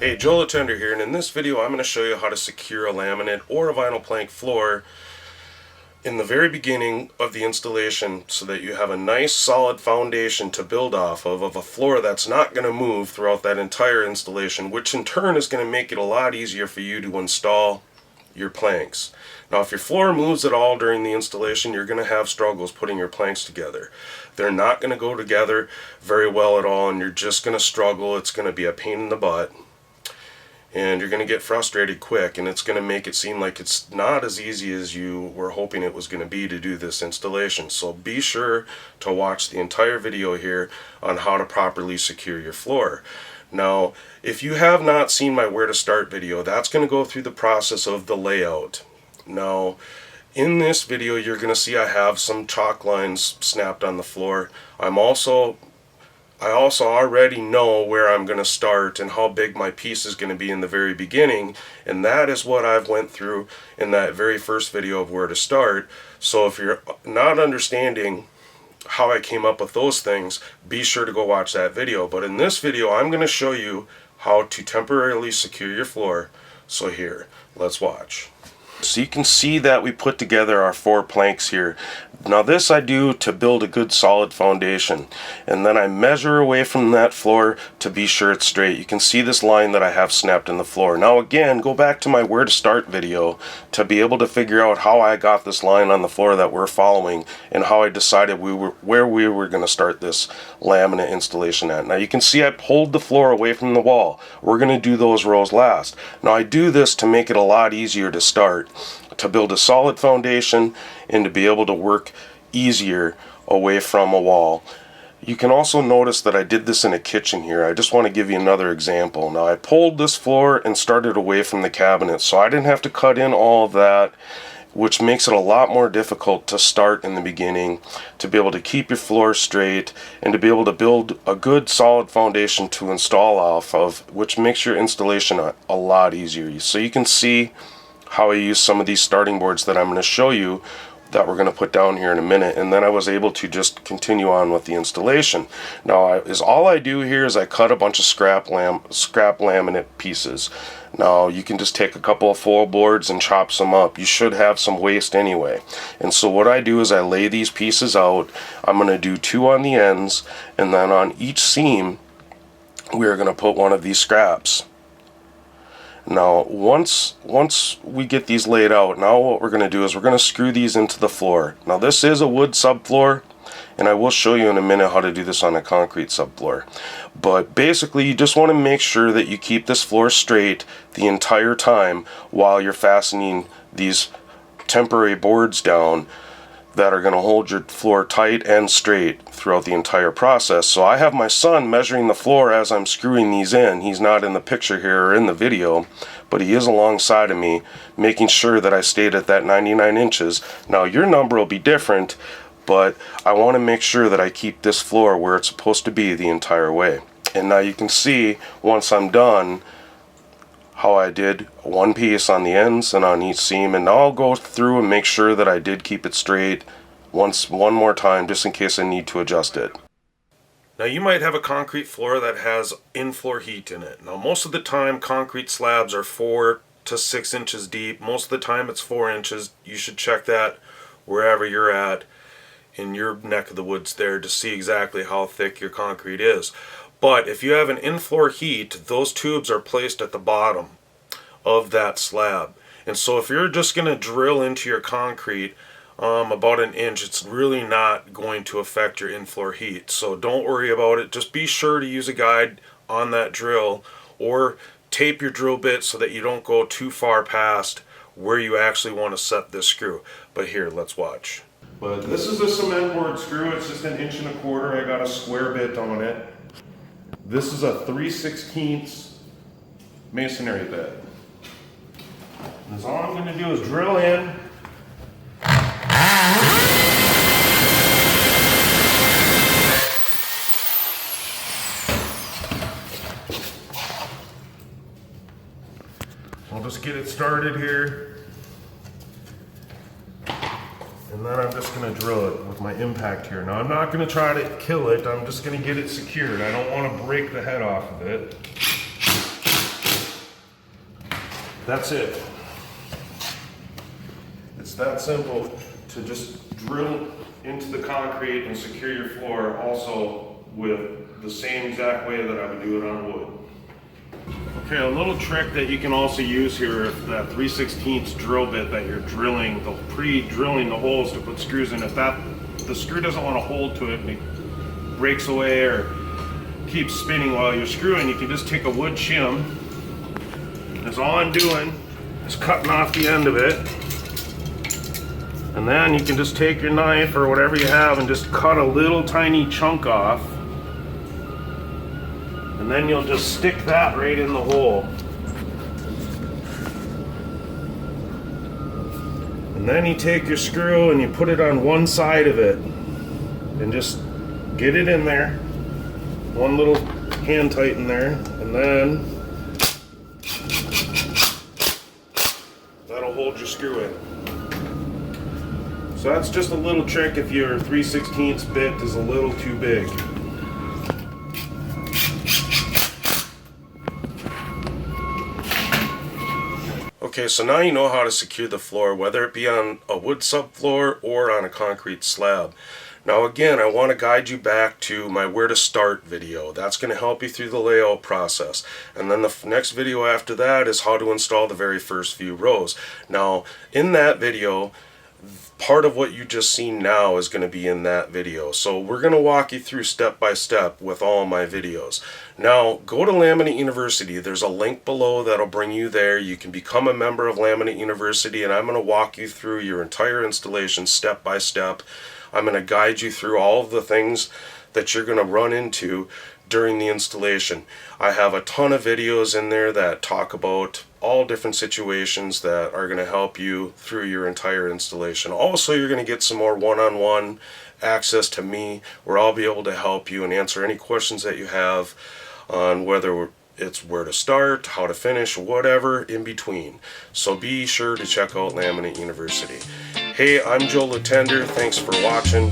Hey, Joel Attender here, and in this video I'm going to show you how to secure a laminate or a vinyl plank floor in the very beginning of the installation so that you have a nice solid foundation to build off of a floor that's not going to move throughout that entire installation, which in turn is going to make it a lot easier for you to install your planks. Now if your floor moves at all during the installation, you're going to have struggles putting your planks together. They're not going to go together very well at all, and you're just going to struggle. It's going to be a pain in the butt. And you're going to get frustrated quick, and it's going to make it seem like it's not as easy as you were hoping it was going to be to do this installation. So be sure to watch the entire video here on how to properly secure your floor. Now, if you have not seen my where to start video, that's going to go through the process of the layout. Now, in this video, you're going to see I have some chalk lines snapped on the floor. I also already know where I'm going to start and how big my piece is going to be in the very beginning, and that is what I've went through in that very first video of where to start. So if you're not understanding how I came up with those things, be sure to go watch that video. But in this video I'm going to show you how to temporarily secure your floor. So here, let's watch. So you can see that we put together our 4 planks here. Now this I do to build a good solid foundation, and then I measure away from that floor to be sure it's straight. You can see this line that I have snapped in the floor. Now again, go back to my where to start video to be able to figure out how I got this line on the floor that we're following and how I decided where we were going to start this laminate installation at. Now you can see I pulled the floor away from the wall. We're going to do those rows last. Now I do this to make it a lot easier to start, to build a solid foundation and to be able to work easier away from a wall. You can also notice that I did this in a kitchen here. I just want to give you another example. Now I pulled this floor and started away from the cabinet, so I didn't have to cut in all of that, which makes it a lot more difficult to start in the beginning, to be able to keep your floor straight and to be able to build a good solid foundation to install off of, which makes your installation a lot easier. So you can see how I use some of these starting boards that I'm going to show you that we're going to put down here in a minute, and then I was able to just continue on with the installation. Now all I do here is I cut a bunch of scrap laminate pieces. Now you can just take a couple of foil boards and chop some up. You should have some waste anyway. And so what I do is I lay these pieces out. I'm going to do 2 on the ends, and then on each seam we are going to put one of these scraps. Now once we get these laid out, now what we're going to do is we're going to screw these into the floor. Now this is a wood subfloor, and I will show you in a minute how to do this on a concrete subfloor. But basically you just want to make sure that you keep this floor straight the entire time while you're fastening these temporary boards down that are going to hold your floor tight and straight throughout the entire process. So I have my son measuring the floor as I'm screwing these in. He's not in the picture here or in the video, but he is alongside of me, making sure that I stayed at that 99 inches. Now your number will be different, but I want to make sure that I keep this floor where it's supposed to be the entire way. And now you can see once I'm done how I did one piece on the ends and on each seam, and now I'll go through and make sure that I did keep it straight one more time just in case I need to adjust it. Now you might have a concrete floor that has in-floor heat in it. Now most of the time concrete slabs are 4 to 6 inches deep. Most of the time it's 4 inches. You should check that wherever you're at in your neck of the woods there to see exactly how thick your concrete is. But if you have an in-floor heat, those tubes are placed at the bottom of that slab. And so if you're just going to drill into your concrete about 1 inch, it's really not going to affect your in-floor heat. So don't worry about it. Just be sure to use a guide on that drill, or tape your drill bit so that you don't go too far past where you actually want to set this screw. But here, let's watch. But this is a cement board screw. It's just 1 1/4 inches. I got a square bit on it. This is a 3/16 masonry bit. And so all I'm going to do is drill in. I'll just get it started here. And then I'm just going to drill it with my impact here. Now I'm not going to try to kill it, I'm just going to get it secured. I don't want to break the head off of it. That's it. It's that simple to just drill into the concrete and secure your floor also with the same exact way that I would do it on wood. Okay, a little trick that you can also use here, if that 3/16 drill bit that you're drilling, pre-drilling the holes to put screws in, if the screw doesn't want to hold to it and it breaks away or keeps spinning while you're screwing, you can just take a wood shim. That's all I'm doing is cutting off the end of it. And then you can just take your knife or whatever you have and just cut a little tiny chunk off. And then you'll just stick that right in the hole. And then you take your screw and you put it on one side of it and just get it in there. One little hand tighten there, and then that'll hold your screw in. So that's just a little trick if your 3/16 bit is a little too big. Okay, so now you know how to secure the floor, whether it be on a wood subfloor or on a concrete slab. Now again, I want to guide you back to my where to start video. That's going to help you through the layout process. And then the next video after that is how to install the very first few rows. Now, in that video, part of what you just seen now is going to be in that video. So we're going to walk you through step by step with all my videos. Now go to Laminate University. There's a link below that'll bring you there. You can become a member of Laminate University, and I'm going to walk you through your entire installation step by step. I'm going to guide you through all of the things that you're going to run into during the installation. I have a ton of videos in there that talk about all different situations that are going to help you through your entire installation. Also, you're going to get some more one-on-one access to me where I'll be able to help you and answer any questions that you have on whether it's where to start, how to finish, whatever in between. So be sure to check out Laminate University. Hey, I'm Joe Latender. Thanks for watching.